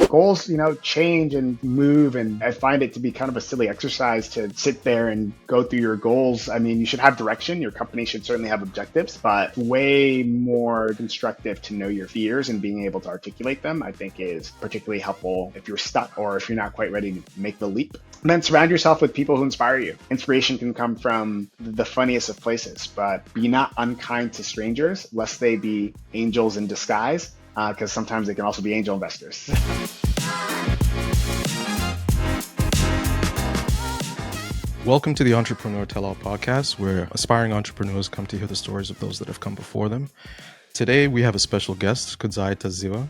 goals, change and move. And I find it to be kind of a silly exercise to sit there and go through your goals. I mean, you should have direction. Your company should certainly have objectives, but way more constructive to know your fears and being able to articulate them, I think is particularly helpful if you're stuck or if you're not quite ready to make the leap. And then surround yourself with people who inspire you. Inspiration can come from the funniest of places, but be not unkind to strangers, lest they be angels in disguise, because sometimes they can also be angel investors. Welcome to the Entrepreneur Tell-All podcast, where aspiring entrepreneurs come to hear the stories of those that have come before them. Today, we have a special guest, Kudzai Taziva,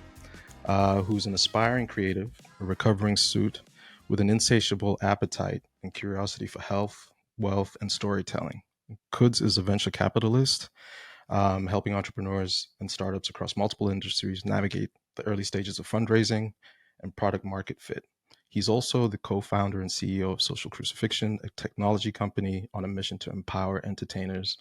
who's an aspiring creative, a recovering suit with an insatiable appetite and curiosity for health, wealth, and storytelling. Kudz is a venture capitalist, helping entrepreneurs and startups across multiple industries navigate the early stages of fundraising and product market fit. He's also the co-founder and CEO of Social Crucifixion, a technology company on a mission to empower entertainers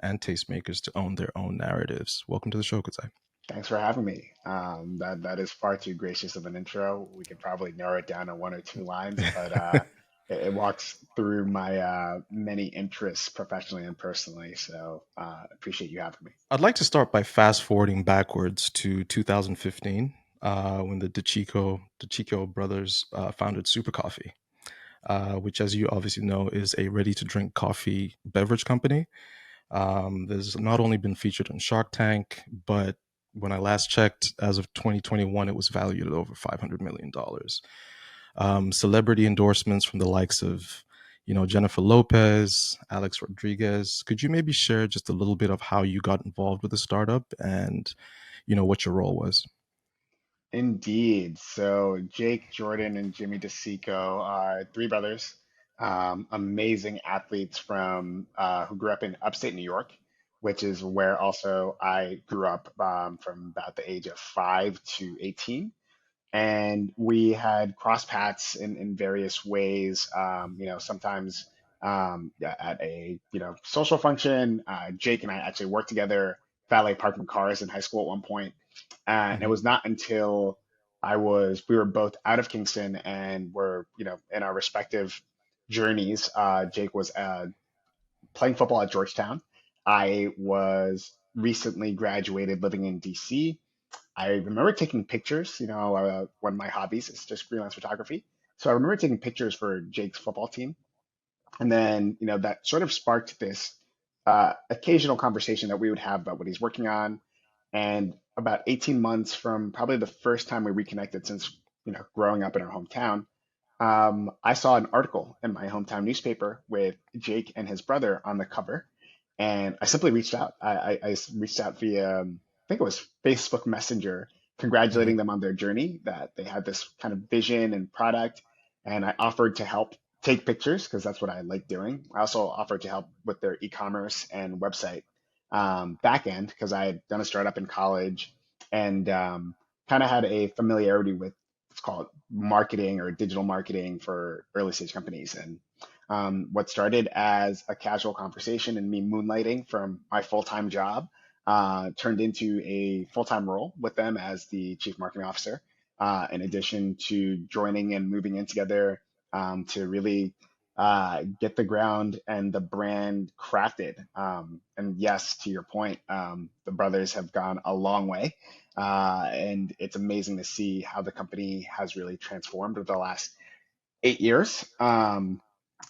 and tastemakers to own their own narratives. Welcome to the show, Kudzai. Thanks for having me. That is far too gracious of an intro. We could probably narrow it down to one or two lines, but it walks through my many interests professionally and personally. So appreciate you having me. I'd like to start by fast forwarding backwards to 2015, when the DeCicco brothers founded Super Coffee, which, as you obviously know, is a ready-to-drink coffee beverage company. There's not only been featured on Shark Tank, but when I last checked, as of 2021, it was valued at over $500 million. Celebrity endorsements from the likes of, Jennifer Lopez, Alex Rodriguez. Could you maybe share just a little bit of how you got involved with the startup and, what your role was? Indeed. So Jake, Jordan, and Jimmy DeCicco are three brothers, amazing athletes from who grew up in upstate New York, which is where also I grew up from about the age of 5 to 18. And we had cross paths in various ways. Sometimes yeah, at a social function, Jake and I actually worked together, valet parking cars in high school at one point. And it Mhm. was not until we were both out of Kingston and were in our respective journeys. Jake was playing football at Georgetown. I was recently graduated living in DC. I remember taking pictures. One of my hobbies is just freelance photography. So I remember taking pictures for Jake's football team. And then, that sort of sparked this occasional conversation that we would have about what he's working on. And about 18 months from probably the first time we reconnected since, growing up in our hometown, I saw an article in my hometown newspaper with Jake and his brother on the cover. And I simply reached out. I reached out via, I think it was Facebook Messenger, Mhm. congratulating them on their journey, that they had this kind of vision and product. And I offered to help take pictures because that's what I like doing. I also offered to help with their e-commerce and website back end because I had done a startup in college and kind of had a familiarity with what's called marketing or digital marketing for early stage companies. And what started as a casual conversation and me moonlighting from my full time job turned into a full time role with them as the chief marketing officer, in addition to joining and moving in together to really get the ground and the brand crafted. And yes, to your point, the brothers have gone a long way. And it's amazing to see how the company has really transformed over the last 8 years.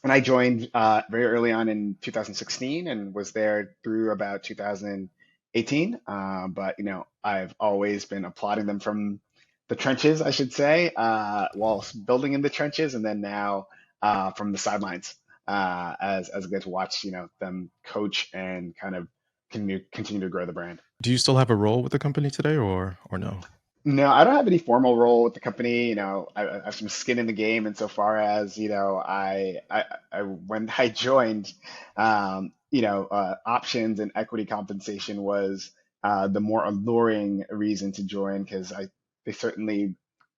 And I joined very early on in 2016 and was there through about 2018. But I've always been applauding them from the trenches, I should say, while building in the trenches, and then now from the sidelines as I get to watch them coach and kind of continue to grow the brand. Do you still have a role with the company today or no? No, I don't have any formal role with the company. I have some skin in the game insofar as, when I joined, options and equity compensation was the more alluring reason to join because they certainly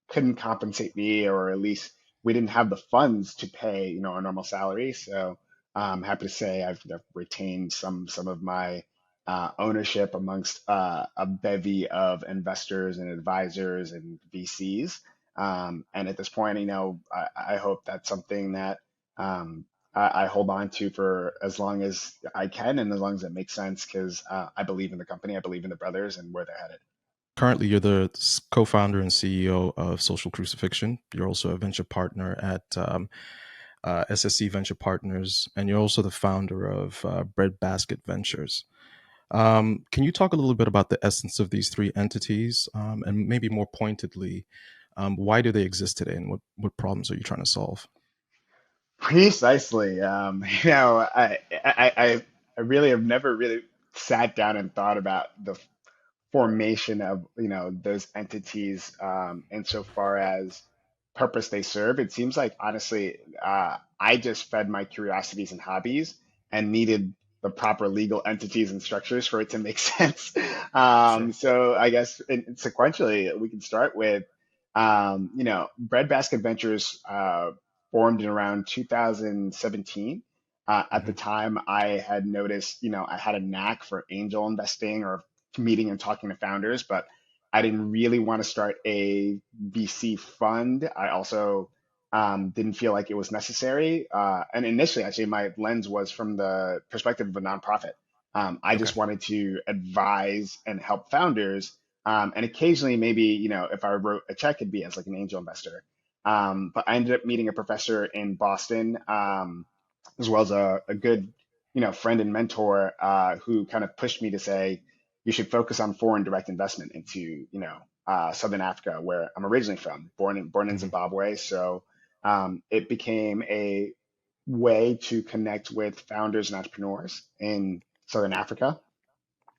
couldn't compensate me, or at least we didn't have the funds to pay, a normal salary. So I'm happy to say I've retained some of my ownership amongst a bevy of investors and advisors and VCs. And at this point, I hope that's something that um, I hold on to for as long as I can and as long as it makes sense because I believe in the company, I believe in the brothers and where they're headed. Currently, you're the co-founder and CEO of Social Crucifixion. You're also a venture partner at SSC Venture Partners, and you're also the founder of Breadbasket Ventures. Can you talk a little bit about the essence of these three entities, and maybe more pointedly, why do they exist today, and what problems are you trying to solve? Precisely. I really have never really sat down and thought about the formation of those entities insofar as purpose they serve. It seems like honestly, I just fed my curiosities and hobbies and needed the proper legal entities and structures for it to make sense. Sure. So I guess sequentially we can start with Breadbasket Ventures formed in around 2017. At the Hmm. time, I had noticed, I had a knack for angel investing or meeting and talking to founders, but I didn't really want to start a VC fund. I also didn't feel like it was necessary. And initially, actually, my lens was from the perspective of a nonprofit. I Okay. just wanted to advise and help founders. And occasionally, maybe, if I wrote a check, it'd be as like an angel investor. But I ended up meeting a professor in Boston, as well as a good, friend and mentor who kind of pushed me to say, you should focus on foreign direct investment into, Southern Africa, where I'm originally from, born in Hmm. Zimbabwe. So it became a way to connect with founders and entrepreneurs in Southern Africa.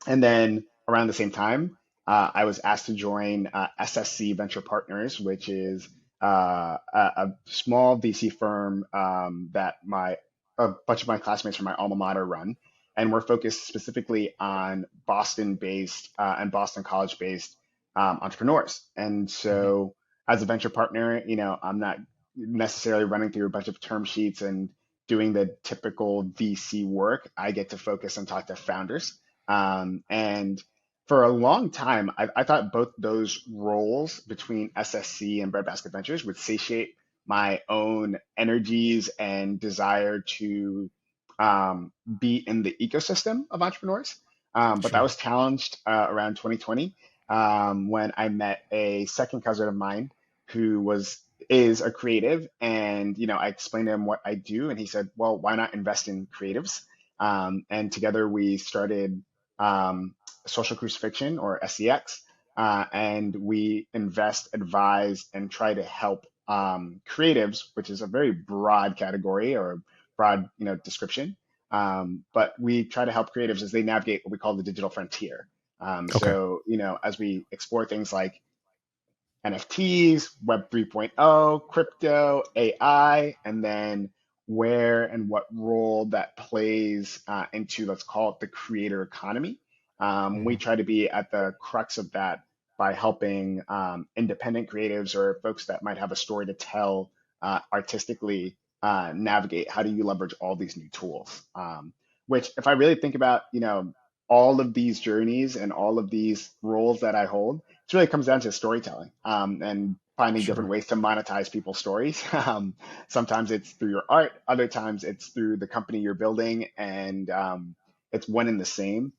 And then around the same time, I was asked to join SSC Venture Partners, which is a small VC firm that a bunch of my classmates from my alma mater run, and we're focused specifically on Boston-based and Boston College-based entrepreneurs. And Hmm. so, as a venture partner, I'm not necessarily running through a bunch of term sheets and doing the typical VC work. I get to focus and talk to founders and for a long time, I thought both those roles between SSC and Breadbasket Ventures would satiate my own energies and desire to be in the ecosystem of entrepreneurs. But that Sure. was challenged around 2020 when I met a second cousin of mine who is a creative, and I explained to him what I do, and he said, "Well, why not invest in creatives?" And together we started um, Social Crucifixion or SCX, and we invest, advise, and try to help creatives, which is a very broad category or broad, description. But we try to help creatives as they navigate what we call the digital frontier. Okay. So, as we explore things like NFTs, Web 3.0, crypto, AI, and then where and what role that plays into, let's call it the creator economy. We Hmm. try to be at the crux of that by helping independent creatives or folks that might have a story to tell artistically navigate how do you leverage all these new tools. Which, if I really think about, all of these journeys and all of these roles that I hold, it really comes down to storytelling and finding different Sure. ways to monetize people's stories. Sometimes it's through your art, other times it's through the company you're building, and it's one and the same.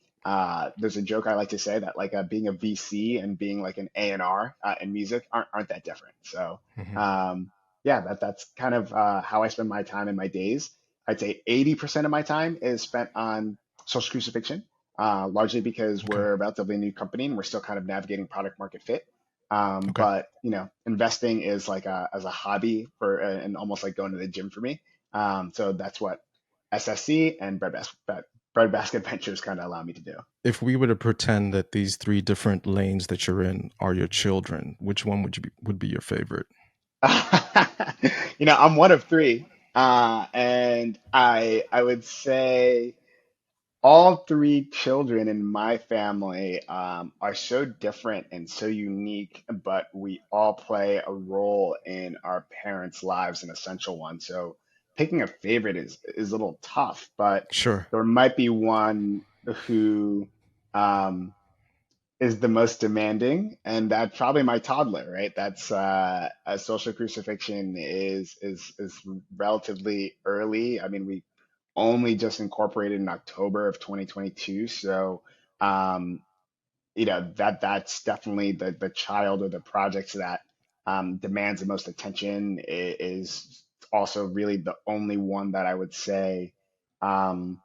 There's a joke I like to say that like being a VC and being like an A&R in music aren't that different. So Hmm. um, yeah, that's kind of how I spend my time in my days. I'd say 80% of my time is spent on social crucifixion, largely because Okay. we're a relatively new company and we're still kind of navigating product market fit. Okay. But investing is like as a hobby for and almost like going to the gym for me. So that's what SSC and Breadbasket Ventures kind of allow me to do. If we were to pretend that these three different lanes that you're in are your children, which one would be your favorite? I'm one of three, and I would say all three children in my family are so different and so unique, but we all play a role in our parents' lives, an essential one. So picking a favorite is a little tough, but Sure. there might be one who um, is the most demanding, and that's probably my toddler, right? That's a social crucifixion is relatively early. I mean, we only just incorporated in October of 2022, so um, that's definitely the child or the projects that demands the most attention is also really the only one that I would say um,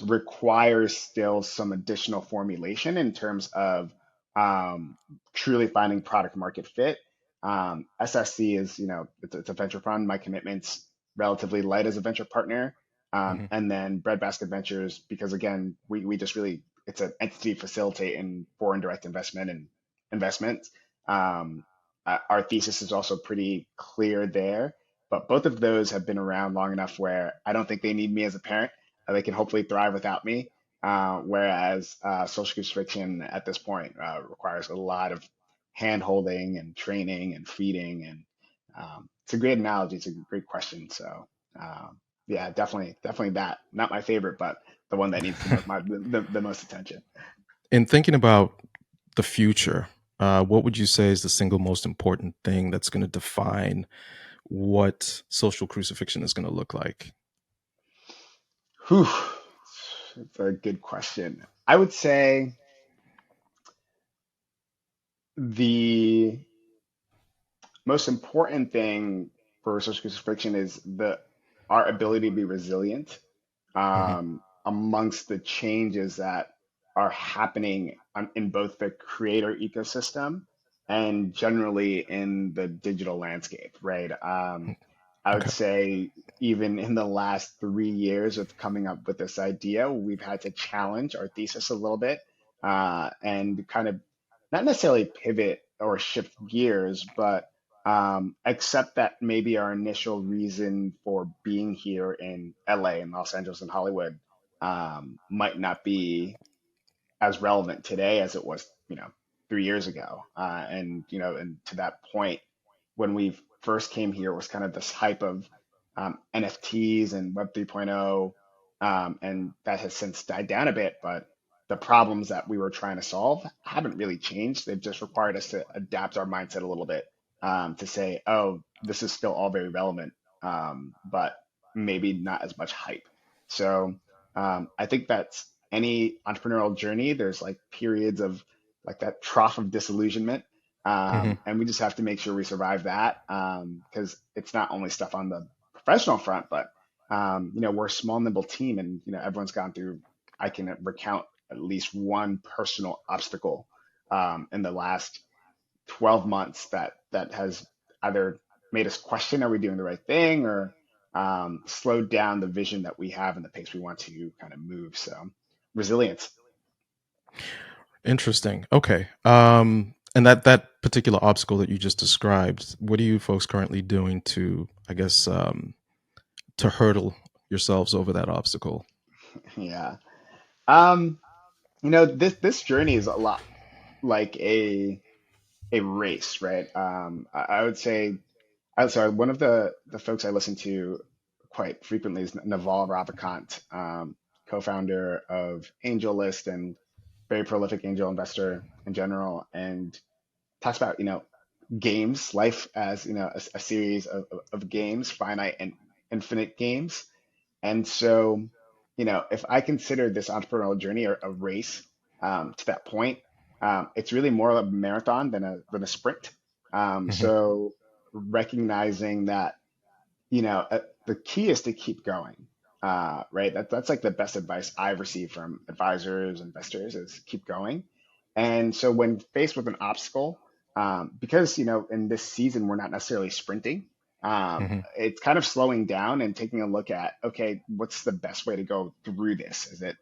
requires still some additional formulation in terms of um, truly finding product market fit. SSC is, it's a venture fund. My commitment's relatively light as a venture partner. Hmm. And then Breadbasket Ventures, because again, we just really, it's an entity facilitating foreign direct investment and investment. Um, our thesis is also pretty clear there, but both of those have been around long enough where I don't think they need me as a parent. They can hopefully thrive without me. Whereas social crucifixion at this point requires a lot of hand holding and training and feeding. And it's a great analogy. It's a great question. So yeah, definitely that. Not my favorite, but the one that needs the most the most attention. In thinking about the future, what would you say is the single most important thing that's going to define what social crucifixion is going to look like? Whew, it's a good question. I would say the most important thing for social crucifixion is the our ability to be resilient Hmm. amongst the changes that are happening in both the creator ecosystem and generally in the digital landscape, right? I would Okay. say even in the last 3 years of coming up with this idea, we've had to challenge our thesis a little bit and kind of not necessarily pivot or shift gears, but except that maybe our initial reason for being here in LA and Los Angeles and Hollywood might not be as relevant today as it was, 3 years ago. And to that point, when we first came here, it was kind of this hype of NFTs and Web 3.0, and that has since died down a bit. But the problems that we were trying to solve haven't really changed. They've just required us to adapt our mindset a little bit to say, oh, this is still all very relevant, but maybe not as much hype. So I think that's any entrepreneurial journey. There's like periods of like that trough of disillusionment. Hmm. And we just have to make sure we survive that because it's not only stuff on the professional front, but we're a small, nimble team, and everyone's gone through. I can recount at least one personal obstacle in the last 12 months that has either made us question are we doing the right thing or slowed down the vision that we have and the pace we want to kind of move. So resilience. Interesting. Okay. And that particular obstacle that you just described, what are you folks currently doing to, I guess, to hurdle yourselves over that obstacle? Yeah. Um, this journey is a lot like a race, right? I would say sorry, one of the folks I listen to quite frequently is Naval Ravikant, co-founder of AngelList and very prolific angel investor in general, and talks about games, life as a series of games, finite and infinite games. And so, if I consider this entrepreneurial journey a race to that point, it's really more of a marathon than a sprint. Hmm. So recognizing that the key is to keep going, right? That's like the best advice I've received from advisors, investors is keep going. And so when faced with an obstacle, because in this season we're not necessarily sprinting, Hmm. it's kind of slowing down and taking a look at, okay, what's the best way to go through this? Is it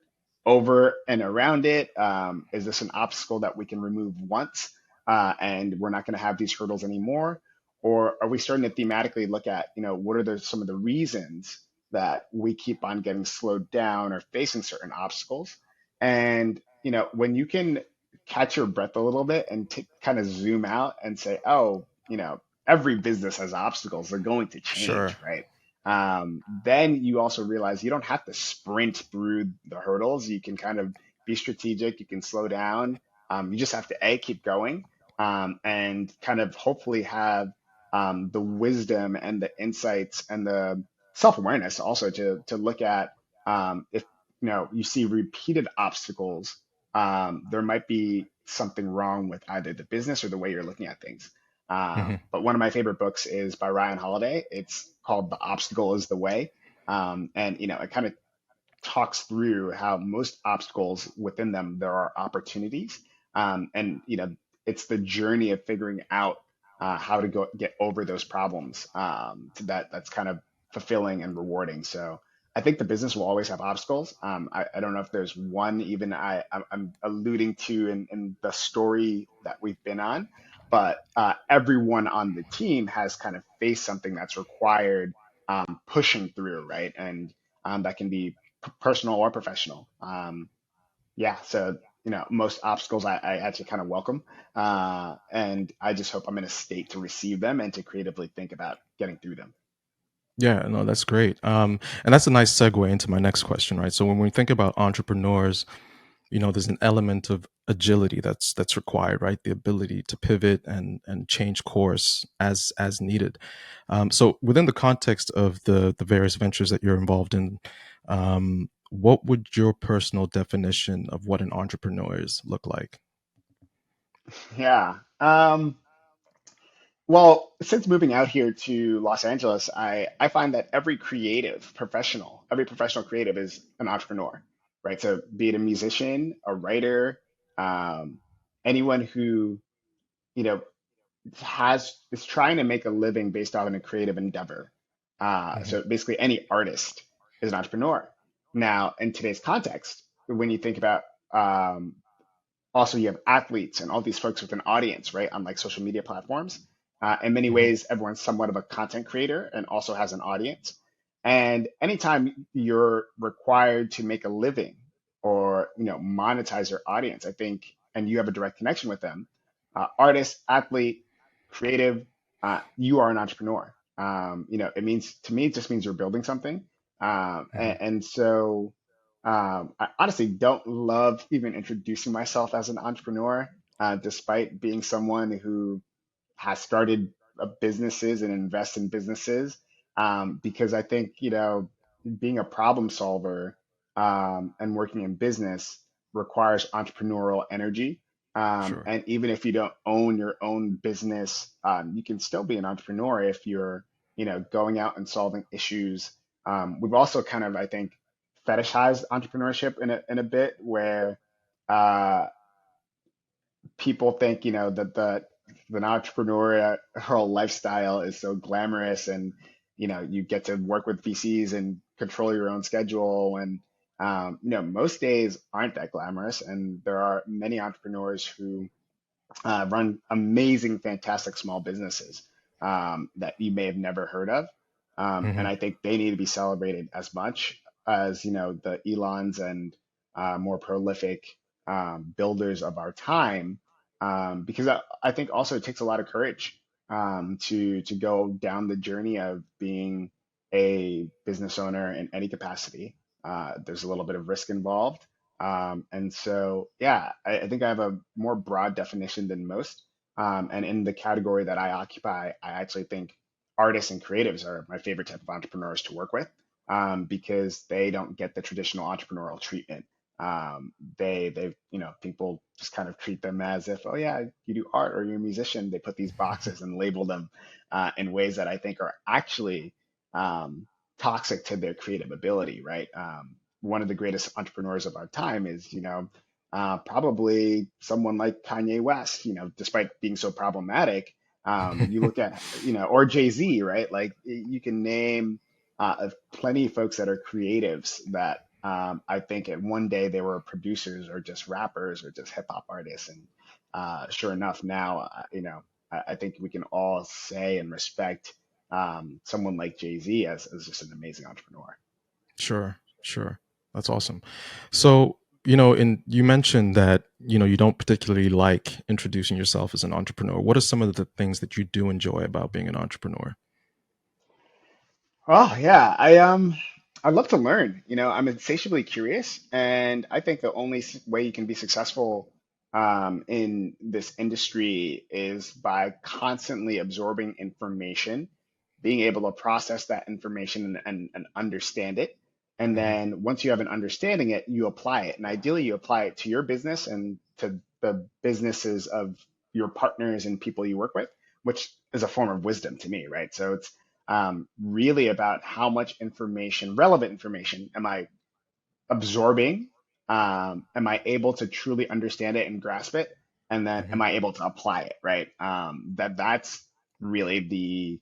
over and around it? Is this an obstacle that we can remove once, and we're not going to have these hurdles anymore? Or are we starting to thematically look at, what are some of the reasons that we keep on getting slowed down or facing certain obstacles? And, when you can catch your breath a little bit and kind of zoom out and say, oh, every business has obstacles, they're going to change, Sure. right? Then you also realize you don't have to sprint through the hurdles. You can kind of be strategic, you can slow down, You just have to keep going, and kind of hopefully have the wisdom and the insights and the self-awareness also to look at, if you see repeated obstacles, there might be something wrong with either the business or the way you're looking at things. Hmm. But one of my favorite books is by Ryan Holiday. It's called The Obstacle is the Way. And it kind of talks through how most obstacles within them there are opportunities, and it's the journey of figuring out how to go get over those problems, that's kind of fulfilling and rewarding. So I think the business will always have obstacles. I don't know if there's one even I'm alluding to in the story that we've been on, but everyone on the team has kind of faced something that's required pushing through, right? And that can be personal or professional. Yeah, so most obstacles I actually kind of welcome, and I just hope I'm in a state to receive them and to creatively think about getting through them. Yeah, no, that's great. And that's a nice segue into my next question, right? So when we think about entrepreneurs, there's an element of agility that's required, right? The ability to pivot and change course as needed. So within the context of the various ventures that you're involved in, what would your personal definition of what an entrepreneur is look like? Yeah. Well, since moving out here to Los Angeles, I find that every professional creative is an entrepreneur, right? So be it a musician, a writer, um, anyone who, you know, is trying to make a living based off a creative endeavor. Hmm. So basically, any artist is an entrepreneur. Now, in today's context, when you think about, um, also you have athletes and all these folks with an audience, right, on like social media platforms. In many Hmm. ways, everyone's somewhat of a content creator and also has an audience. And anytime you're required to make a living or monetize your audience, I think, and you have a direct connection with them, artist, athlete, creative, you are an entrepreneur. It means to me, it just means you're building something. Hmm. And so I honestly don't love even introducing myself as an entrepreneur, despite being someone who has started businesses and invest in businesses, because I think being a problem solver, and working in business requires entrepreneurial energy. Sure. And even if you don't own your own business, you can still be an entrepreneur if you're going out and solving issues. We've also kind of, I think, fetishized entrepreneurship in a bit where uh, people think that the entrepreneurial lifestyle is so glamorous, and you get to work with VCs and control your own schedule, and most days aren't that glamorous, and there are many entrepreneurs who run amazing, fantastic small businesses, that you may have never heard of. And Hmm. I think they need to be celebrated as much as, the Elons and more prolific builders of our time. Because I think also it takes a lot of courage, to go down the journey of being a business owner in any capacity. There's a little bit of risk involved, and so, yeah, I think I have a more broad definition than most. And in the category that I occupy, I actually think artists and creatives are my favorite type of entrepreneurs to work with, because they don't get the traditional entrepreneurial treatment. People just kind of treat them as if, oh yeah, you do art or you're a musician. They put these boxes and label them in ways that I think are actually um, toxic to their creative ability, right? One of the greatest entrepreneurs of our time is, probably someone like Kanye West, despite being so problematic. You look at, or Jay-Z, right? Like you can name plenty of folks that are creatives that, I think at one day they were producers or just rappers or just hip hop artists. And sure enough, now, I think we can all say and respect someone like Jay-Z as just an amazing entrepreneur. Sure, sure. That's awesome. So, and you mentioned that, you don't particularly like introducing yourself as an entrepreneur. What are some of the things that you do enjoy about being an entrepreneur? Oh yeah, I love to learn. I'm insatiably curious, and I think the only way you can be successful in this industry is by constantly absorbing information, being able to process that information and understand it. And Hmm. then once you have an understanding it, you apply it. And ideally, you apply it to your business and to the businesses of your partners and people you work with, which is a form of wisdom to me, right? So it's really about how much information, relevant information, am I absorbing? Am I able to truly understand it and grasp it? And then Hmm. am I able to apply it, right? That's really the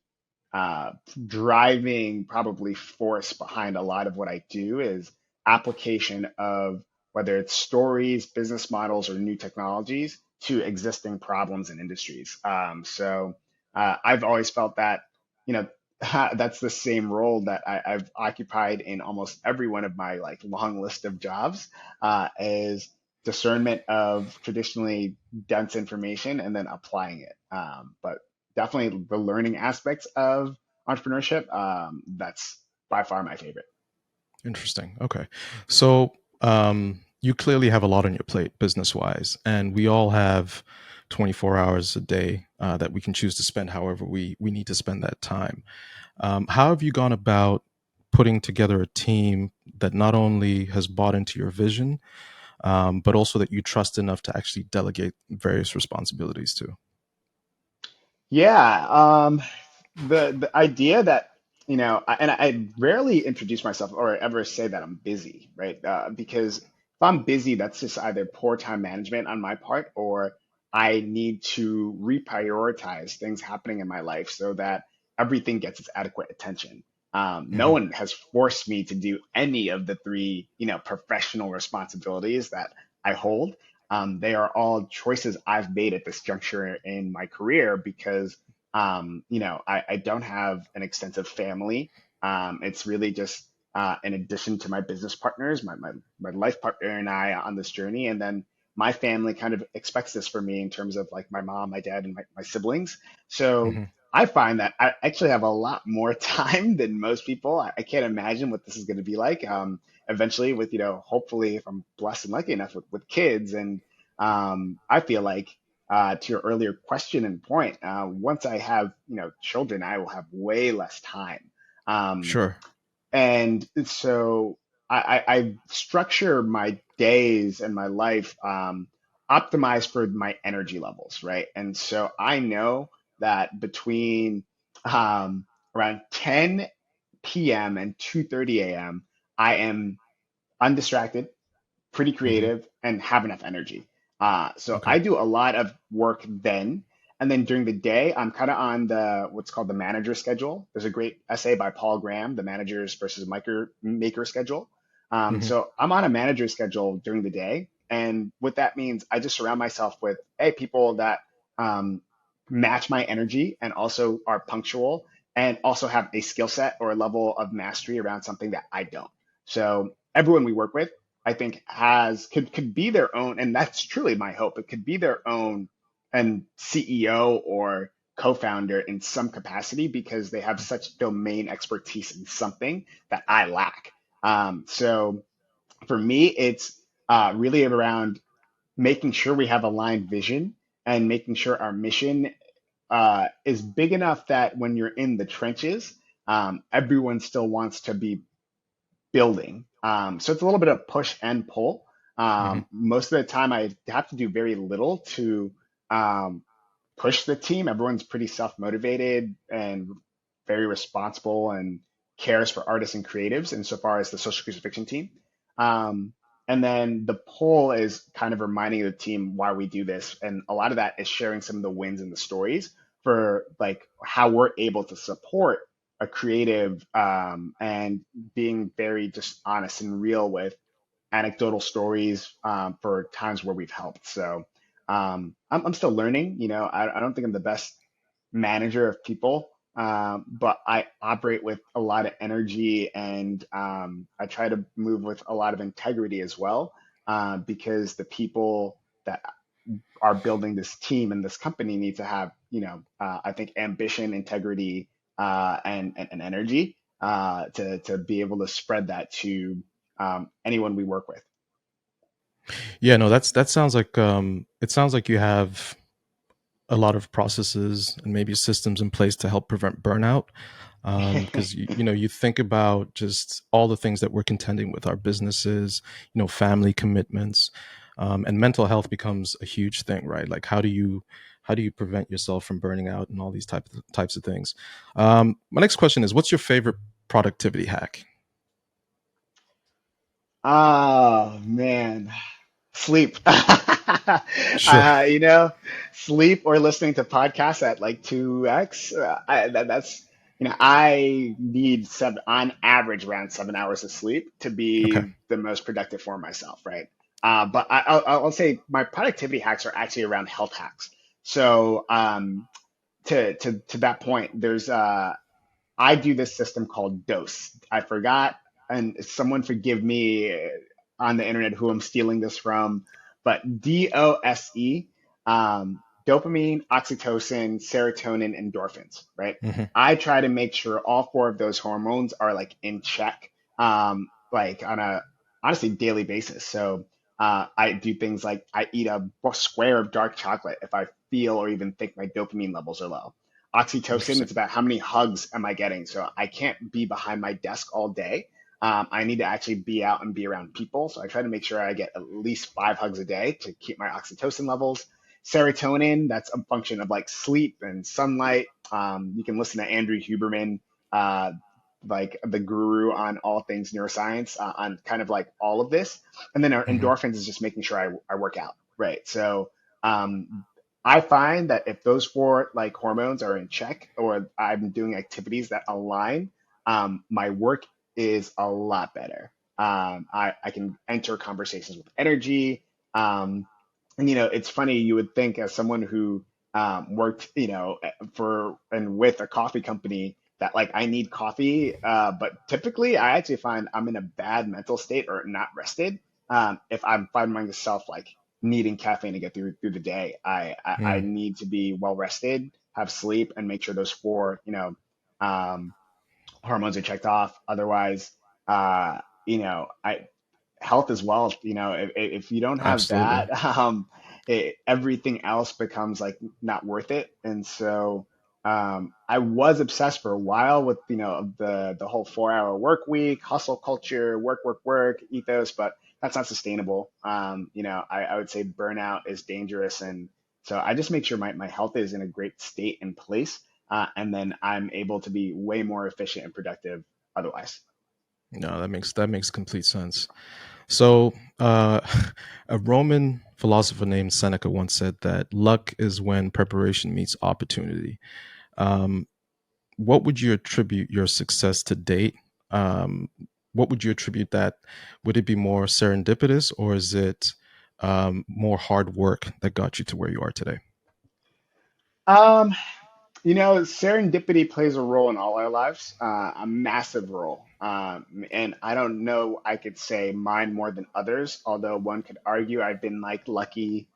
uh, driving probably force behind a lot of what I do is application of whether it's stories, business models, or new technologies to existing problems and industries. I've always felt that, you know, that's the same role that I've occupied in almost every one of my like long list of jobs, is discernment of traditionally dense information and then applying it. But definitely the learning aspects of entrepreneurship. That's by far my favorite. Interesting. Okay. So you clearly have a lot on your plate business wise, and we all have 24 hours a day that we can choose to spend however we need to spend that time. How have you gone about putting together a team that not only has bought into your vision, but also that you trust enough to actually delegate various responsibilities to? Yeah, the idea that and I rarely introduce myself or ever say that I'm busy, right? Because if I'm busy, that's just either poor time management on my part, or I need to reprioritize things happening in my life so that everything gets its adequate attention. No Hmm. one has forced me to do any of the three, professional responsibilities that I hold. They are all choices I've made at this juncture in my career because I don't have an extensive family. It's really just in addition to my business partners, my life partner and I on this journey. And then my family kind of expects this for me in terms of like my mom, my dad, and my siblings. So Hmm. I find that I actually have a lot more time than most people. I can't imagine what this is going to be like eventually with, hopefully if I'm blessed and lucky enough with kids. And I feel like to your earlier question and point, once I have, children, I will have way less time. Um, Sure. and so I structure my days and my life optimized for my energy levels, right? And so I know that between um, around 10 p.m. and 2:30 a.m., I am undistracted, pretty Hmm. creative, and have enough energy. So Okay. I do a lot of work then. And then during the day, I'm kind of on the what's called the manager schedule. There's a great essay by Paul Graham, the managers versus maker schedule. Hmm. So I'm on a manager schedule during the day. And what that means, I just surround myself with people that um, match my energy and also are punctual and also have a skill set or a level of mastery around something that I don't. So everyone we work with I think has could be their own, and that's truly my hope. It could be their own and CEO or co-founder in some capacity because they have such domain expertise in something that I lack. So for me, it's really around making sure we have aligned vision and making sure our mission is big enough that when you're in the trenches, everyone still wants to be building. So it's a little bit of push and pull. Hmm. Most of the time, I have to do very little to um, push the team. Everyone's pretty self motivated and very responsible and cares for artists and creatives insofar as the Social Crucifixion team. Um, and then the pull is kind of reminding the team why we do this. And a lot of that is sharing some of the wins and the stories for like how we're able to support a creative and being very just honest and real with anecdotal stories for times where we've helped. So I'm still learning. I don't think I'm the best manager of people, but I operate with a lot of energy and I try to move with a lot of integrity as well, because the people that are building this team and this company need to have, I think ambition, integrity, and energy to be able to spread that to anyone we work with. Yeah, no, that sounds like it sounds like you have a lot of processes and maybe systems in place to help prevent burnout. Because you know, you think about just all the things that we're contending with, our businesses, you know, family commitments, and mental health becomes a huge thing, right? Like, how do you prevent yourself from burning out and all these types of things? My next question is, what's your favorite productivity hack? Oh man, sleep. Sure. You know, sleep or listening to podcasts at like 2x. That's, I need on average around 7 hours of sleep to Okay. be the most productive for myself, right? But I'll say my productivity hacks are actually around health hacks. So to that point, there's I do this system called dose. I forgot, and someone forgive me on the internet who I'm stealing this from, but DOSE, dopamine, oxytocin, serotonin, endorphins, right? Hmm. I try to make sure all four of those hormones are like in check, like on a honestly daily basis. So I do things like I eat a square of dark chocolate if I feel or even think my dopamine levels are low. Oxytocin, Interesting. it's about how many hugs am I getting. So I can't be behind my desk all day. I need to actually be out and be around people. So I try to make sure I get at least 5 hugs a day to keep my oxytocin levels. Serotonin, that's a function of like sleep and sunlight. You can listen to Andrew Huberman, uh, like the guru on all things neuroscience, on kind of like all of this. And then our Hmm. endorphins is just making sure I work out, right? So I find that if those four like hormones are in check or I'm doing activities that align, my work is a lot better. I can enter conversations with energy. Um, and it's funny, you would think as someone who worked, for and with a coffee company that like I need coffee. But typically I actually find I'm in a bad mental state or not rested. If I'm finding myself like needing caffeine to get through the day. I Mm, need to be well rested, have sleep, and make sure those four, um, hormones are checked off. Otherwise, I health as well. If you don't have absolutely. that, everything else becomes like not worth it. And so I was obsessed for a while with the whole 4 hour work week, hustle culture, work ethos, but that's not sustainable. I would say burnout is dangerous, and so I just make sure my health is in a great state and place, and then I'm able to be way more efficient and productive otherwise. No, that makes complete sense. So, a Roman philosopher named Seneca once said that luck is when preparation meets opportunity. Um, what would you attribute your success to date? Um, what would you attribute that? Would it be more serendipitous, or is it more hard work that got you to where you are today? Um, Serendipity plays a role in all our lives, a massive role. And I don't know, I could say mine more than others, although one could argue I've been like lucky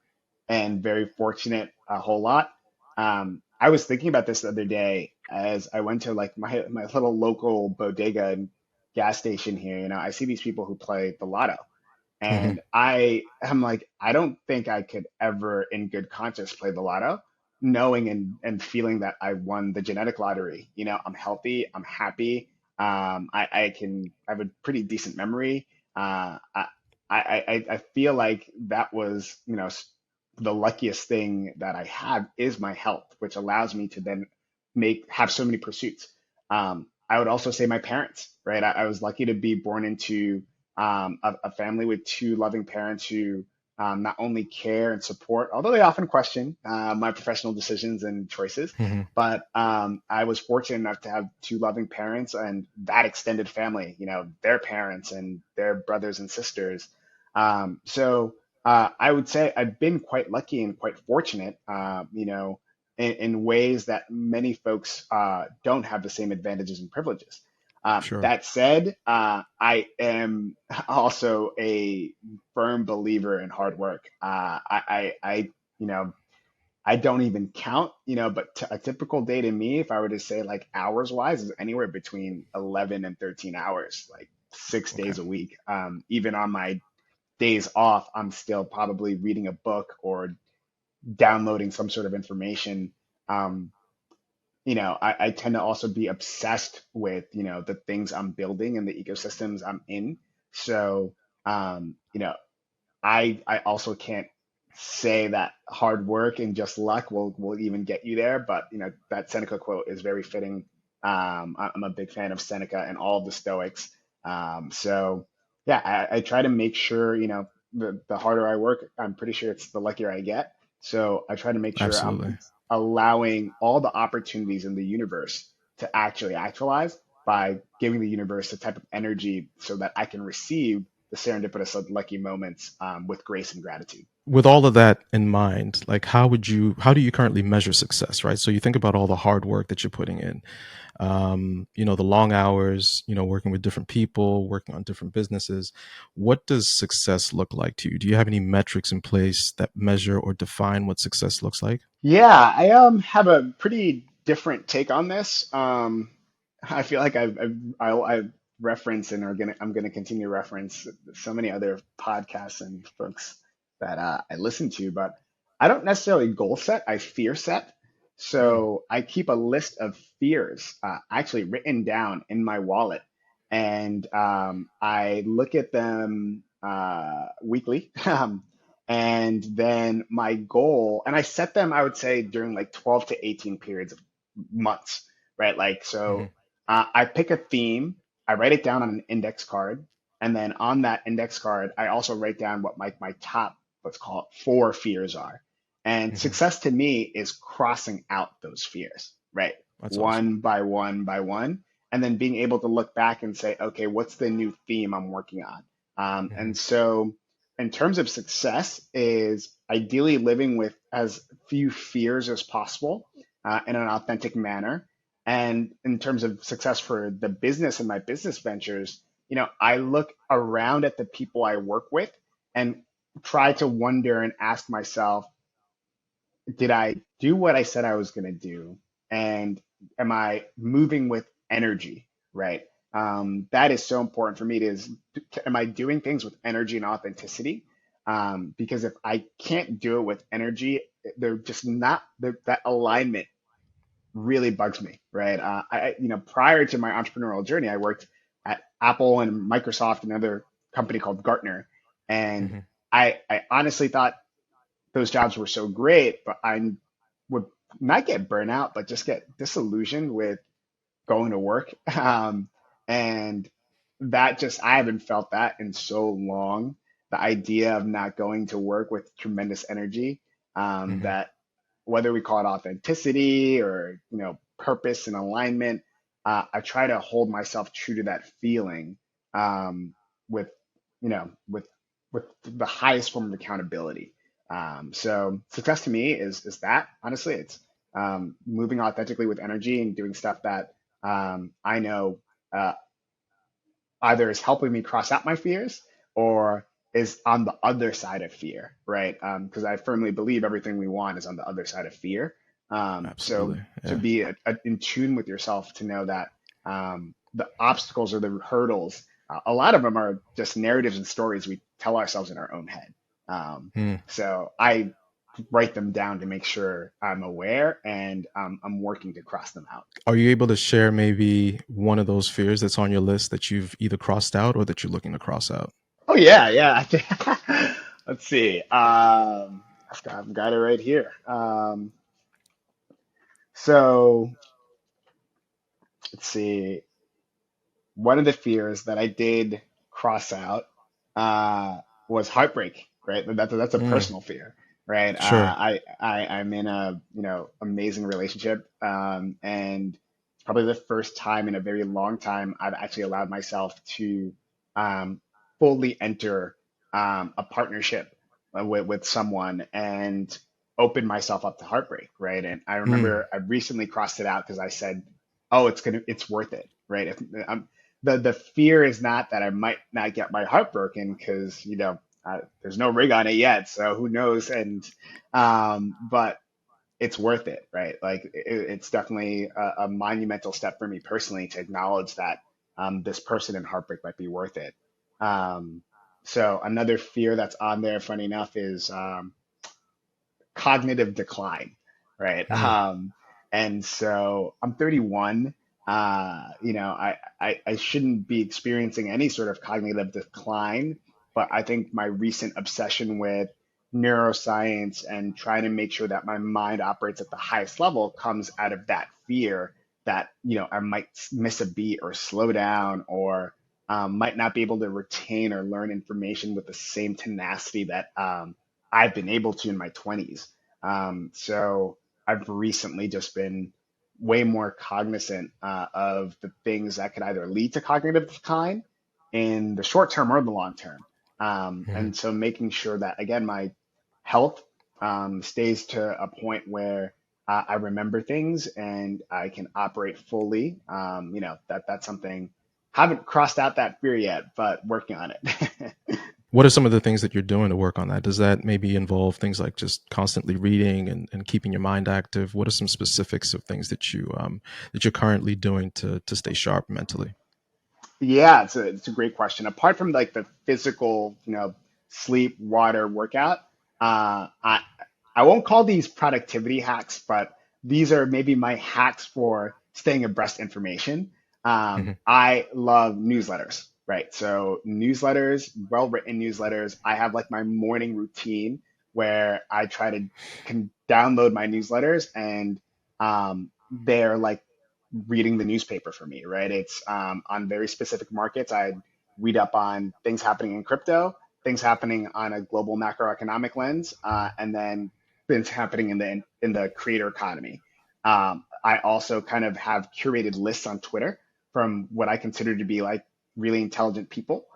and very fortunate a whole lot. I was thinking about this the other day as I went to like my little local bodega and gas station here. I see these people who play the lotto. Hmm. And I'm like, I don't think I could ever, in good conscience, play the lotto, knowing and feeling that I won the genetic lottery. I'm healthy, I'm happy. I have a pretty decent memory. I feel like that was, the luckiest thing that I have is my health, which allows me to then have so many pursuits. I would also say my parents, right? I was lucky to be born into a family with two loving parents who not only care and support, although they often question my professional decisions and choices, Hmm. but I was fortunate enough to have two loving parents and that extended family, their parents and their brothers and sisters. I would say I've been quite lucky and quite fortunate, in ways that many folks don't have the same advantages and privileges. Sure. That said, I am also a firm believer in hard work. You know, I don't even count, but a typical day to me, if I were to say like hours wise, is anywhere between 11 and 13 hours, like six Okay. days a week. Even on my days off, I'm still probably reading a book or downloading some sort of information. Um, I tend to also be obsessed with, the things I'm building and the ecosystems I'm in. So, um, you know, I also can't say that hard work and just luck will even get you there, but that Seneca quote is very fitting. I'm a big fan of Seneca and all of the Stoics. So yeah, I try to make sure, the harder I work, I'm pretty sure it's the luckier I get. So I try to make sure I'm Absolutely. allowing all the opportunities in the universe to actually actualize by giving the universe the type of energy so that I can receive the serendipitous lucky moments with grace and gratitude. With all of that in mind, like how do you currently measure success, right? So you think about all the hard work that you're putting in, the long hours, working with different people, working on different businesses. What does success look like to you? Do you have any metrics in place that measure or define what success looks like? Yeah, I have a pretty different take on this. I feel like I've referenced and I'm gonna continue to reference so many other podcasts and folks that I listen to, but I don't necessarily goal set. I fear set. Mm, So I keep a list of fears actually written down in my wallet, and I look at them weekly. And then my goal, and I set them, I would say, during like 12 to 18 periods of months, right? Like, mhm, so I pick a theme, I write it down on an index card. And then on that index card, I also write down what my top, let's call it, four fears are. And mhm. success to me is crossing out those fears, right? That's awesome. One by one by one. And then being able to look back and say, okay, what's the new theme I'm working on? Mhm, And so, in terms of success, is ideally living with as few fears as possible in an authentic manner. And in terms of success for the business and my business ventures, I look around at the people I work with and try to wonder and ask myself, did I do what I said I was going to do? And am I moving with energy? Right. That is so important for me. Am I doing things with energy and authenticity? Because if I can't do it with energy, they're just not that alignment really bugs me. Right. Prior to my entrepreneurial journey, I worked at Apple and Microsoft and another company called Gartner. And mhm. I honestly thought those jobs were so great, but I would not get burnout, but just get disillusioned with going to work. And that just, I haven't felt that in so long. The idea of not going to work with tremendous energy, Mhm. that whether we call it authenticity or, purpose and alignment, I try to hold myself true to that feeling, with, with the highest form of accountability. So success to me is that honestly, it's moving authentically with energy and doing stuff that I know uh, either is helping me cross out my fears or is on the other side of fear, right? Because I firmly believe everything we want is on the other side of fear. So Absolutely. to Yeah. be in tune with yourself, to know that the obstacles or the hurdles, a lot of them are just narratives and stories we tell ourselves in our own head. Um, Mm. so I write them down to make sure I'm aware and I'm working to cross them out. Are you able to share maybe one of those fears that's on your list that you've either crossed out or that you're looking to cross out? Oh yeah, yeah. Let's see. I've got it right here. So let's see. One of the fears that I did cross out was heartbreak. Right, that's a Mm. personal fear. Right. Sure. I'm in a amazing relationship, and it's probably the first time in a very long time I've actually allowed myself to um, fully enter a partnership with someone and open myself up to heartbreak. Right, and I Mm. remember I recently crossed it out because I said, "Oh, it's worth it." Right. If I'm the fear is not that I might not get my heart broken because there's no rig on it yet, so who knows? And but it's worth it, right? Like it's definitely a monumental step for me personally to acknowledge that this person in heartbreak might be worth it. Um, So another fear that's on there, funny enough, is cognitive decline, right? Mm, And so I'm 31. I shouldn't be experiencing any sort of cognitive decline, but I think my recent obsession with neuroscience and trying to make sure that my mind operates at the highest level comes out of that fear that, I might miss a beat or slow down or might not be able to retain or learn information with the same tenacity that I've been able to in my 20s. So I've recently just been way more cognizant of the things that could either lead to cognitive decline in the short term or the long term. mhm. And so making sure that, again, my health stays to a point where I remember things and I can operate fully. That's something haven't crossed out that fear yet, but working on it. What are some of the things that you're doing to work on that? Does that maybe involve things like just constantly reading and keeping your mind active? What are some specifics of things that you're currently doing to stay sharp mentally? Yeah, it's a great question. Apart from like the physical, sleep, water, workout, I won't call these productivity hacks, but these are maybe my hacks for staying abreast information. Hmm. I love newsletters, right? So newsletters, well-written newsletters. I have like my morning routine where I try to can download my newsletters and they're like reading the newspaper for me, right? It's on very specific markets. I read up on things happening in crypto, things happening on a global macroeconomic lens, and then things happening in the creator economy. I also kind of have curated lists on Twitter from what I consider to be like really intelligent people,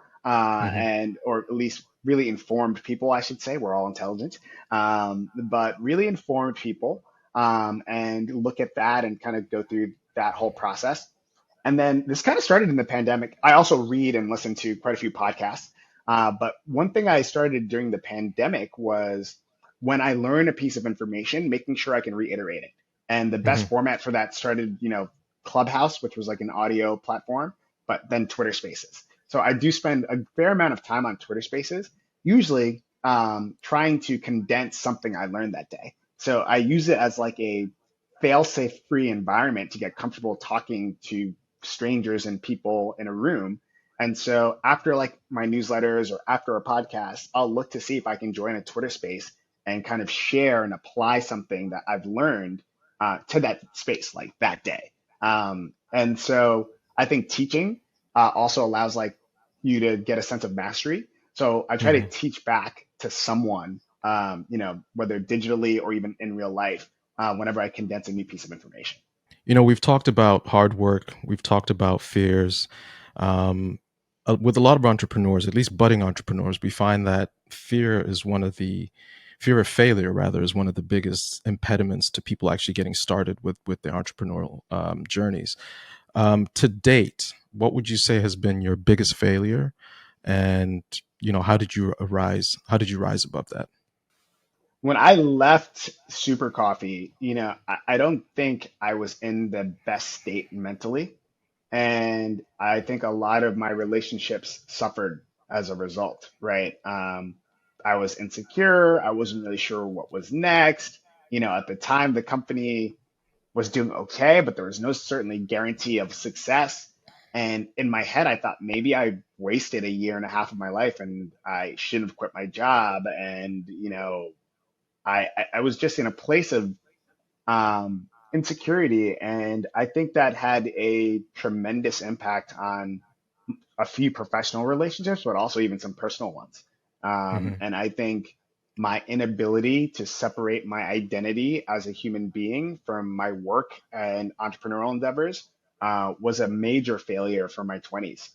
Hmm. and or at least really informed people, I should say. We're all intelligent, but really informed people, and look at that and kind of go through that whole process. And then this kind of started in the pandemic. I also read and listen to quite a few podcasts. But one thing I started during the pandemic was when I learn a piece of information, making sure I can reiterate it. And the Hmm. best format for that started, Clubhouse, which was like an audio platform, but then Twitter Spaces. So I do spend a fair amount of time on Twitter Spaces, usually trying to condense something I learned that day. So I use it as like a fail-safe free environment to get comfortable talking to strangers and people in a room. And so after like my newsletters or after a podcast, I'll look to see if I can join a Twitter space and kind of share and apply something that I've learned to that space like that day. And so I think teaching also allows like you to get a sense of mastery. So I try to Hmm. teach back to someone, whether digitally or even in real life, whenever I condense a new piece of information. We've talked about hard work, we've talked about fears. Um, with a lot of entrepreneurs, at least budding entrepreneurs, we find that fear of failure, rather, is one of the biggest impediments to people actually getting started with their entrepreneurial journeys. To date, what would you say has been your biggest failure, and how did you rise above that? When I left Super Coffee, I don't think I was in the best state mentally. And I think a lot of my relationships suffered as a result, right? I was insecure. I wasn't really sure what was next. At the time, the company was doing okay, but there was no certainly guarantee of success. And in my head, I thought maybe I wasted a year and a half of my life and I shouldn't have quit my job. And, I was just in a place of insecurity. And I think that had a tremendous impact on a few professional relationships, but also even some personal ones. Hmm. And I think my inability to separate my identity as a human being from my work and entrepreneurial endeavors was a major failure for my 20s.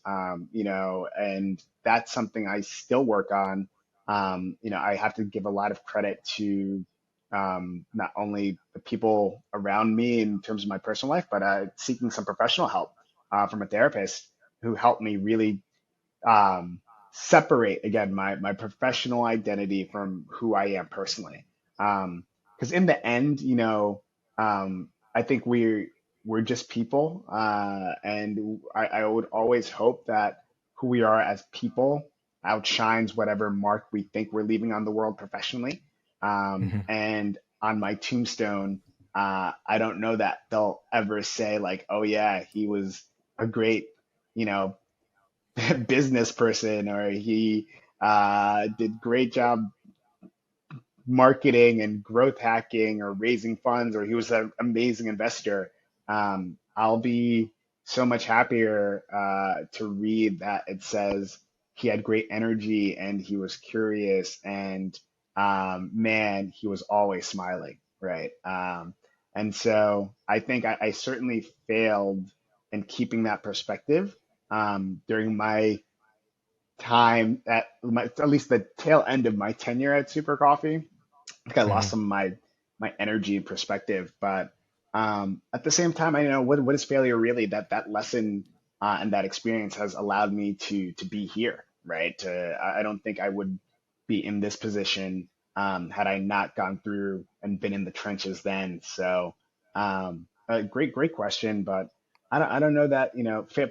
And that's something I still work on. I have to give a lot of credit to not only the people around me in terms of my personal life, but seeking some professional help from a therapist who helped me really um, separate again my professional identity from who I am personally. Because in the end, I think we're just people, and I would always hope that who we are as people outshines whatever mark we think we're leaving on the world professionally. Hmm. And on my tombstone, I don't know that they'll ever say like, oh yeah, he was a great, you know, business person, or he did great job marketing and growth hacking or raising funds, or he was an amazing investor. I'll be so much happier to read that it says he had great energy and he was curious and man, he was always smiling, right? And so I think I certainly failed in keeping that perspective during my time at least the tail end of my tenure at Super Coffee. I think I lost Hmm. some of my energy and perspective. But at the same time, I know what is failure really? That lesson and that experience has allowed me to be here, right? I don't think I would be in this position had I not gone through and been in the trenches then. So a great question, but I don't know that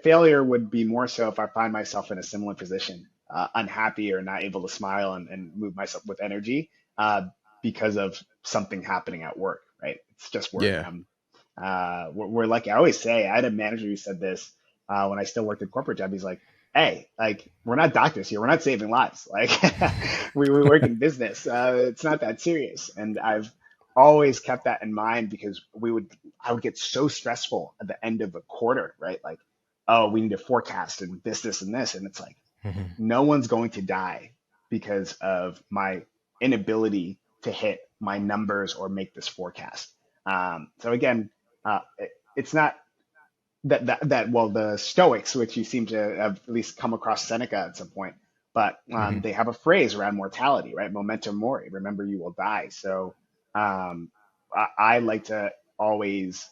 failure would be more so if I find myself in a similar position, unhappy or not able to smile and move myself with energy. Because of something happening at work, right? It's just work. Yeah. We're lucky. I always say, I had a manager who said this when I still worked at corporate job. He's like, hey, like, we're not doctors here. We're not saving lives. Like, we work in business. It's not that serious. And I've always kept that in mind because I would get so stressful at the end of a quarter, right? Like, oh, we need to forecast and this, and this. And it's like, Hmm. no one's going to die because of my inability to hit my numbers or make this forecast. So again, it's not that well, the Stoics, which you seem to have at least come across Seneca at some point, but Hmm. they have a phrase around mortality, right? Memento mori, remember you will die. So um, I like to always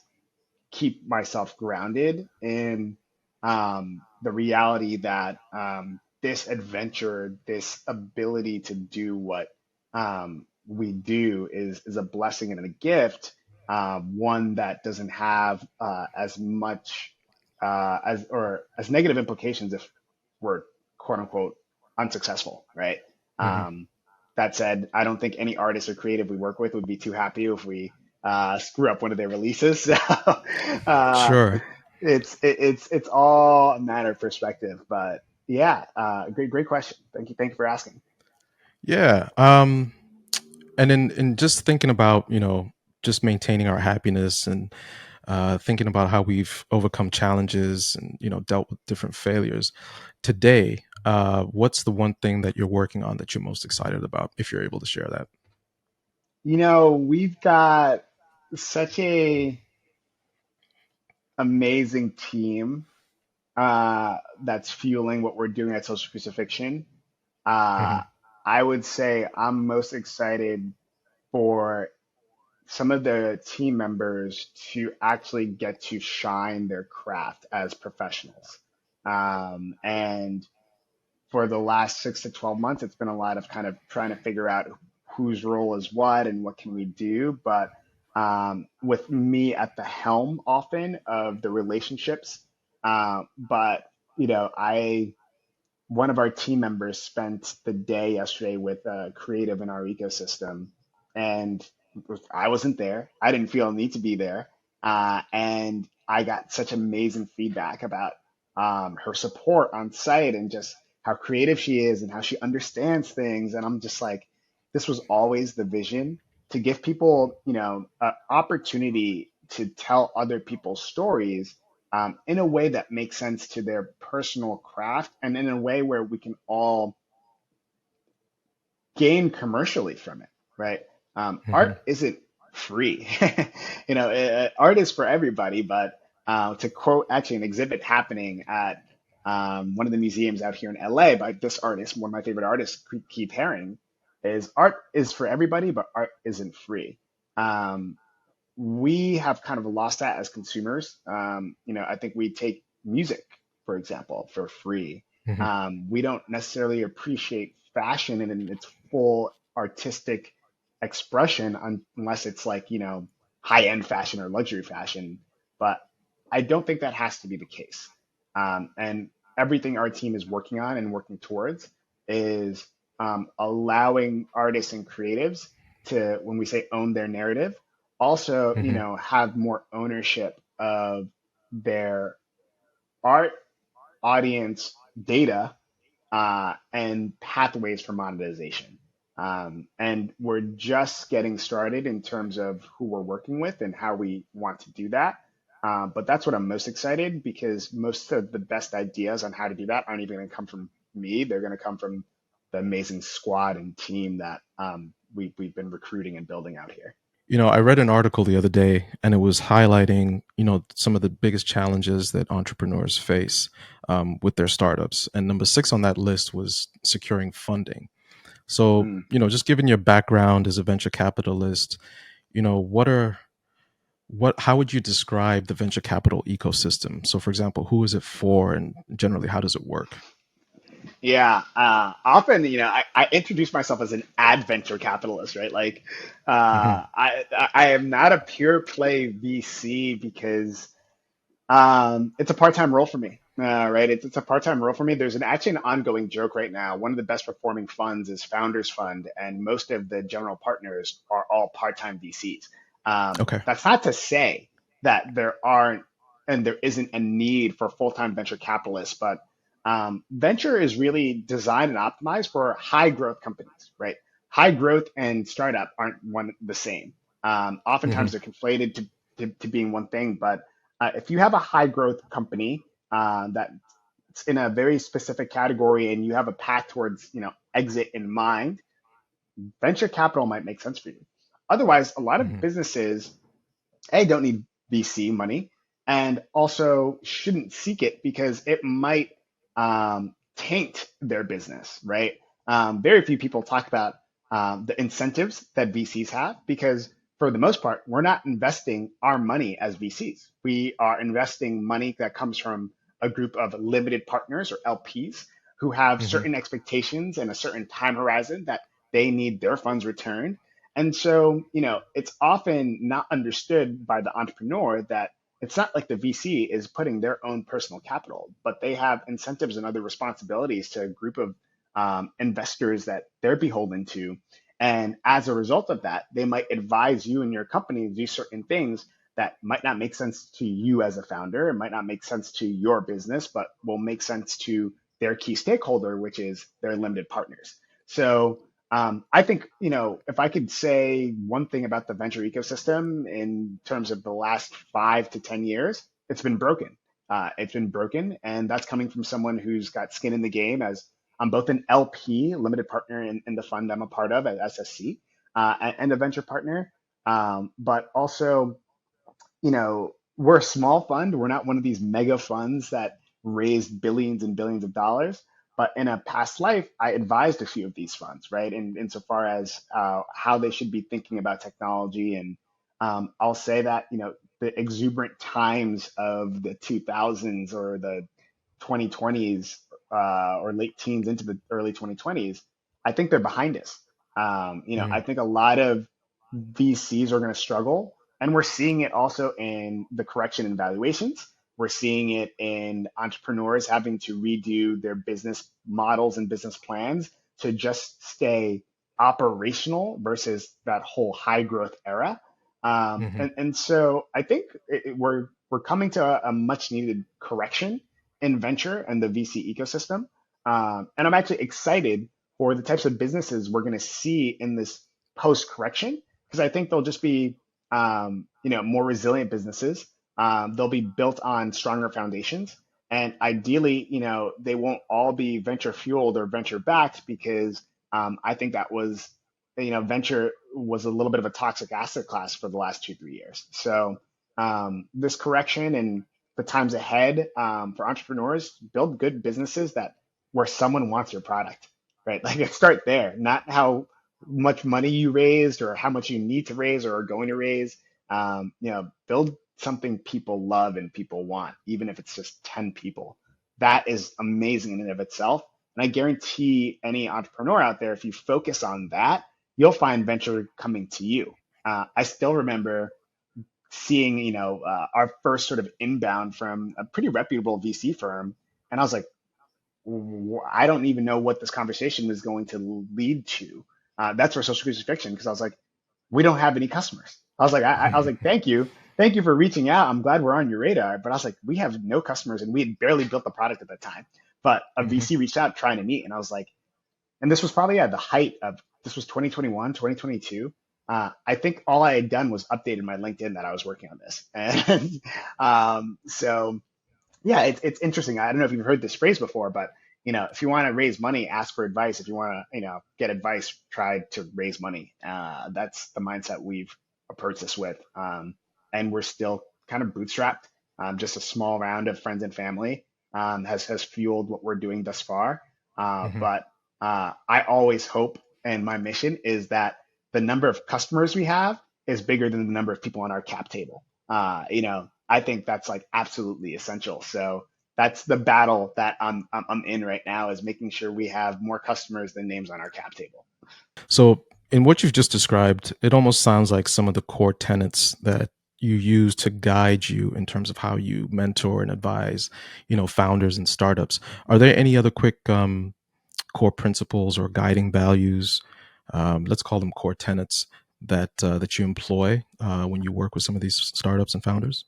keep myself grounded in the reality that this adventure, this ability to do what we do is a blessing and a gift, one that doesn't have as much as negative implications if we're quote unquote unsuccessful, right? Hmm. Um, that said, I don't think any artist or creative we work with would be too happy if we screw up one of their releases. So uh, Sure. it's all a matter of perspective. But yeah, great question. Thank you for asking. Yeah. And in just thinking about, just maintaining our happiness and thinking about how we've overcome challenges and, dealt with different failures today, what's the one thing that you're working on that you're most excited about, if you're able to share that? We've got such a amazing team that's fueling what we're doing at Social Crucifixion. Uh, Hmm. I would say I'm most excited for some of the team members to actually get to shine their craft as professionals. And for the last 6 to 12 months, it's been a lot of kind of trying to figure out whose role is what and what can we do. But with me at the helm often of the relationships, but I one of our team members spent the day yesterday with a creative in our ecosystem, and I wasn't there. I didn't feel a need to be there, and I got such amazing feedback about her support on site and just how creative she is and how she understands things. And I'm just like, this was always the vision to give people, an opportunity to tell other people's stories in a way that makes sense to their personal craft and in a way where we can all gain commercially from it, right? Hmm. Art isn't free. Art is for everybody, but to quote actually an exhibit happening at one of the museums out here in LA by this artist, one of my favorite artists, Keith Haring, is art is for everybody, but art isn't free. Um, we have kind of lost that as consumers. I think we take music, for example, for free. Hmm. We don't necessarily appreciate fashion in its full artistic expression unless it's like, high-end fashion or luxury fashion. But I don't think that has to be the case. And everything our team is working on and working towards. is allowing artists and creatives to, when we say own their narrative, also, Hmm. have more ownership of their art, audience, data, and pathways for monetization. And we're just getting started in terms of who we're working with and how we want to do that. But that's what I'm most excited because most of the best ideas on how to do that aren't even going to come from me. They're going to come from the amazing squad and team that we've been recruiting and building out here. I read an article the other day, and it was highlighting, some of the biggest challenges that entrepreneurs face with their startups. And number six on that list was securing funding. So, Mm. just given your background as a venture capitalist, what are what how would you describe the venture capital ecosystem? So, for example, who is it for, and generally, how does it work? Yeah, often, I introduce myself as an adventure capitalist, right? Like, Hmm. I am not a pure play VC because it's a part-time role for me, right? It's a part-time role for me. There's actually an ongoing joke right now. One of the best performing funds is Founders Fund, and most of the general partners are all part-time VCs. Okay. That's not to say that there aren't and there isn't a need for full-time venture capitalists, but venture is really designed and optimized for high growth companies, right? High growth and startup aren't one the same. Hmm. Oftentimes they're conflated to being one thing, but if you have a high growth company that's in a very specific category and you have a path towards exit in mind, venture capital might make sense for you. Otherwise, a lot of Hmm. businesses don't need VC money and also shouldn't seek it because it might taint their business, right? Very few people talk about the incentives that VCs have because, for the most part, we're not investing our money as VCs. We are investing money that comes from a group of limited partners or LPs who have Hmm. certain expectations and a certain time horizon that they need their funds returned. And so, it's often not understood by the entrepreneur that it's not like the VC is putting their own personal capital, but they have incentives and other responsibilities to a group of investors that they're beholden to. And as a result of that, they might advise you and your company to do certain things that might not make sense to you as a founder. It might not make sense to your business, but will make sense to their key stakeholder, which is their limited partners. So I think, if I could say one thing about the venture ecosystem in terms of the last 5 to 10 years, it's been broken. It's been broken, and that's coming from someone who's got skin in the game. As I'm both an LP, limited partner in the fund I'm a part of at SSC, and a venture partner. But also, we're a small fund. We're not one of these mega funds that raised billions and billions of dollars. But in a past life, I advised a few of these funds, right? And insofar as how they should be thinking about technology. And I'll say that, the exuberant times of the 2000s or the 2020s or late teens into the early 2020s, I think they're behind us. I Hmm. think a lot of VCs are going to struggle. And we're seeing it also in the correction in valuations. We're seeing it in entrepreneurs having to redo their business models and business plans to just stay operational versus that whole high growth era. Hmm. And so I think we're coming to a much needed correction in venture and the VC ecosystem. And I'm actually excited for the types of businesses we're going to see in this post correction because I think they'll just be more resilient businesses. They'll be built on stronger foundations, and ideally, they won't all be venture fueled or venture backed because I think that was venture was a little bit of a toxic asset class for the last 2 3 years. So this correction and the times ahead for entrepreneurs, build good businesses that where someone wants your product, right? Like let's start there, not how much money you raised or how much you need to raise or are going to raise. Build something people love and people want, even if it's just 10 people. That is amazing in and of itself. And I guarantee any entrepreneur out there, if you focus on that, you'll find venture coming to you. I still remember seeing, our first sort of inbound from a pretty reputable VC firm. And I was like, I don't even know what this conversation is going to lead to. That's where social crucifixion, because I was like, we don't have any customers. I was like, thank you for reaching out. I'm glad we're on your radar. But I was like, we have no customers, and we had barely built the product at the time. But a Hmm. VC reached out trying to meet, and I was like, and this was probably at the height of this was 2021, 2022. I think all I had done was updated my LinkedIn that I was working on this, and so yeah, it's interesting. I don't know if you've heard this phrase before, but if you want to raise money, ask for advice. If you want to, get advice, try to raise money. That's the mindset we've approached this with, and we're still kind of bootstrapped. Just a small round of friends and family has fueled what we're doing thus far. Hmm. But I always hope, and my mission is that the number of customers we have is bigger than the number of people on our cap table. I think that's like absolutely essential. So that's the battle that I'm in right now, is making sure we have more customers than names on our cap table. So, in what you've just described, it almost sounds like some of the core tenets that you use to guide you in terms of how you mentor and advise, founders and startups. Are there any other quick core principles or guiding values? Let's call them core tenets that you employ when you work with some of these startups and founders.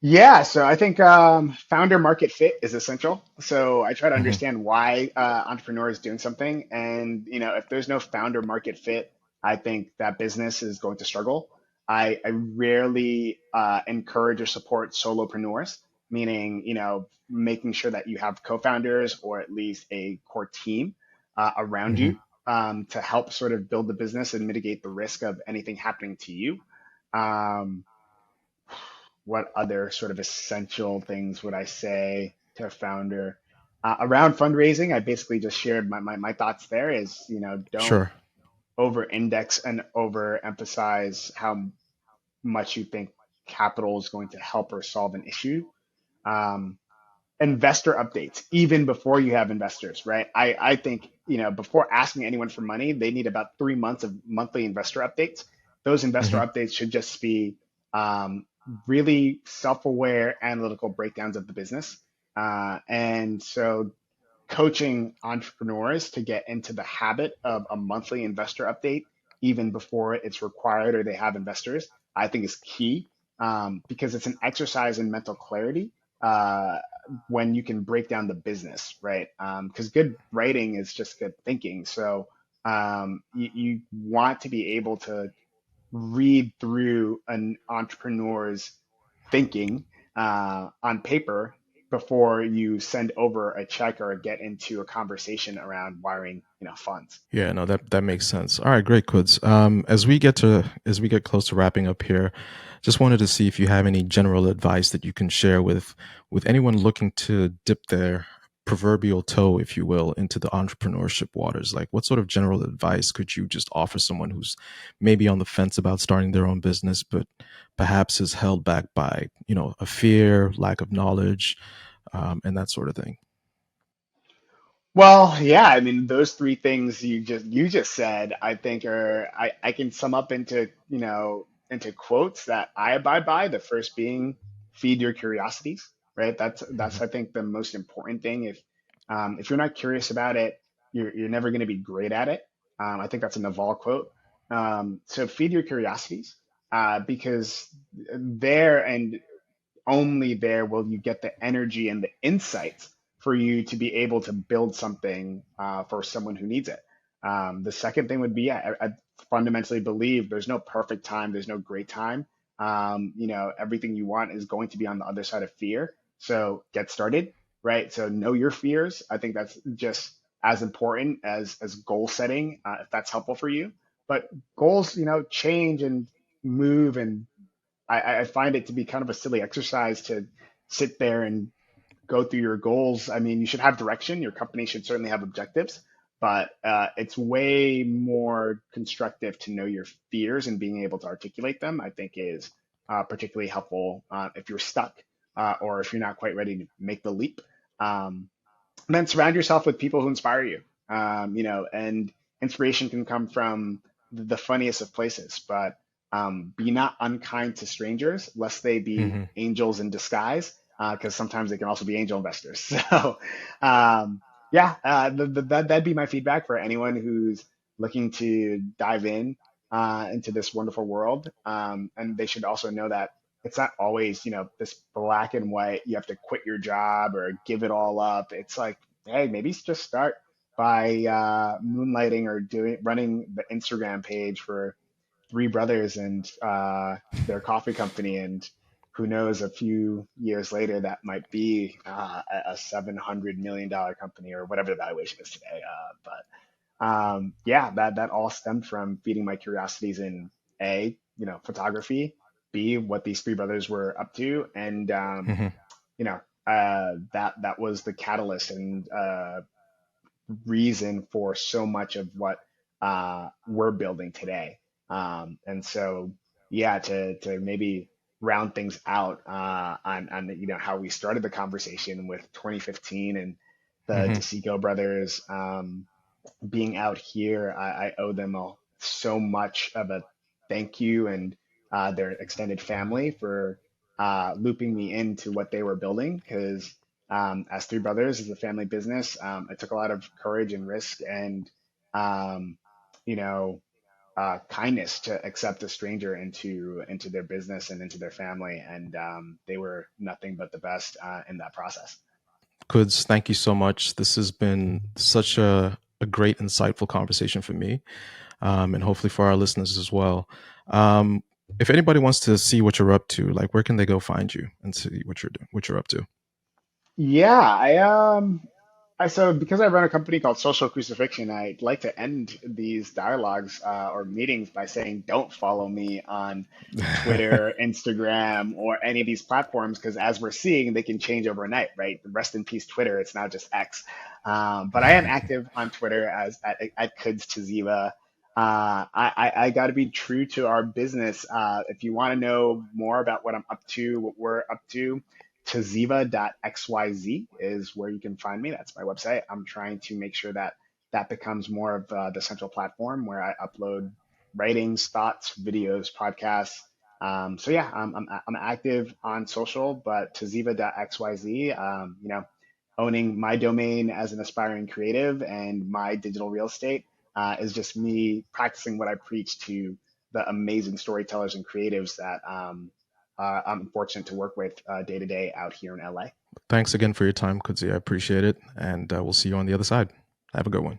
Yeah, so I think founder market fit is essential. So I try to Hmm. understand why entrepreneur is doing something, and if there's no founder market fit, I think that business is going to struggle. I rarely encourage or support solopreneurs, meaning making sure that you have co-founders or at least a core team around Hmm. you to help sort of build the business and mitigate the risk of anything happening to you. Um, what other sort of essential things would I say to a founder? Around fundraising, I basically just shared my thoughts there is, don't Sure. over index and overemphasize how much you think capital is going to help or solve an issue. Um, Investor updates even before you have investors, right? I think, before asking anyone for money, they need about 3 months of monthly investor updates. Those investor Hmm. updates should just be um, really self-aware analytical breakdowns of the business. And so coaching entrepreneurs to get into the habit of a monthly investor update, even before it's required or they have investors, I think is key, because it's an exercise in mental clarity uh, when you can break down the business, right? Because good writing is just good thinking. So you want to be able to read through an entrepreneur's thinking on paper before you send over a check or get into a conversation around wiring, funds. Yeah, no, that makes sense. All right, great, Kuds. As we get close to wrapping up here, just wanted to see if you have any general advice that you can share with anyone looking to dip their proverbial toe, if you will, into the entrepreneurship waters. Like, what sort of general advice could you just offer someone who's maybe on the fence about starting their own business, but perhaps is held back by a fear, lack of knowledge, and that sort of thing. Well, yeah, I mean, those three things you just said, I think I can sum up into quotes that I abide by. The first being feed your curiosities, right? That's Hmm. I think the most important thing. If you're not curious about it, you're never going to be great at it. I think that's a Naval quote. So feed your curiosities, because there and only there will you get the energy and the insights for you to be able to build something for someone who needs it. The second thing would be, I fundamentally believe there's no perfect time, there's no great time. Everything you want is going to be on the other side of fear. So get started, right? So know your fears. I think that's just as important as goal setting, if that's helpful for you. But goals, change and move, and I find it to be kind of a silly exercise to sit there and go through your goals. I mean, you should have direction. Your company should certainly have objectives, but it's way more constructive to know your fears and being able to articulate them. I think is particularly helpful if you're stuck or if you're not quite ready to make the leap. Um, and then surround yourself with people who inspire you. And inspiration can come from the funniest of places, but be not unkind to strangers, lest they be Hmm. angels in disguise. because sometimes they can also be angel investors. So, yeah, that'd be my feedback for anyone who's looking to dive in into this wonderful world. And they should also know that it's not always, this black and white, you have to quit your job or give it all up. It's like, hey, maybe just start by moonlighting or running the Instagram page for three brothers and their coffee company. And who knows, a few years later, that might be a $700 million company or whatever the valuation is today. But yeah, that all stemmed from feeding my curiosities in photography, B, what these three brothers were up to, and Hmm. that was the catalyst and reason for so much of what we're building today. And so, yeah, to maybe round things out on how we started the conversation with 2015 and the Hmm. DeSico brothers. Being out here, I owe them so much of a thank you and their extended family for looping me into what they were building. Because as three brothers, as a family business, it took a lot of courage and risk and um, you know kindness to accept a stranger into their business and into their family, and they were nothing but the best in that process. Kudz, thank you so much. This has been such a great, insightful conversation for me, and hopefully for our listeners as well. Um, if anybody wants to see what you're up to, like where can they go find you and see what you're doing, what you're up to? Yeah, I so because I run a company called Social Crucifixion, I'd like to end these dialogues or meetings by saying, don't follow me on Twitter, Instagram, or any of these platforms, because as we're seeing, they can change overnight, right? Rest in peace, Twitter. It's now just X. But I am active on Twitter as at Kudz Taziva. I got to be true to our business. If you want to know more about what I'm up to, what we're up to, taziva.xyz is where you can find me. That's my website. I'm trying to make sure that that becomes more of the central platform where I upload writings, thoughts, videos, podcasts. So yeah, I'm active on social, but taziva.xyz, owning my domain as an aspiring creative and my digital real estate is just me practicing what I preach to the amazing storytellers and creatives that I'm fortunate to work with day to day out here in LA. Thanks again for your time, Kudzi. I appreciate it, and we'll see you on the other side. Have a good one.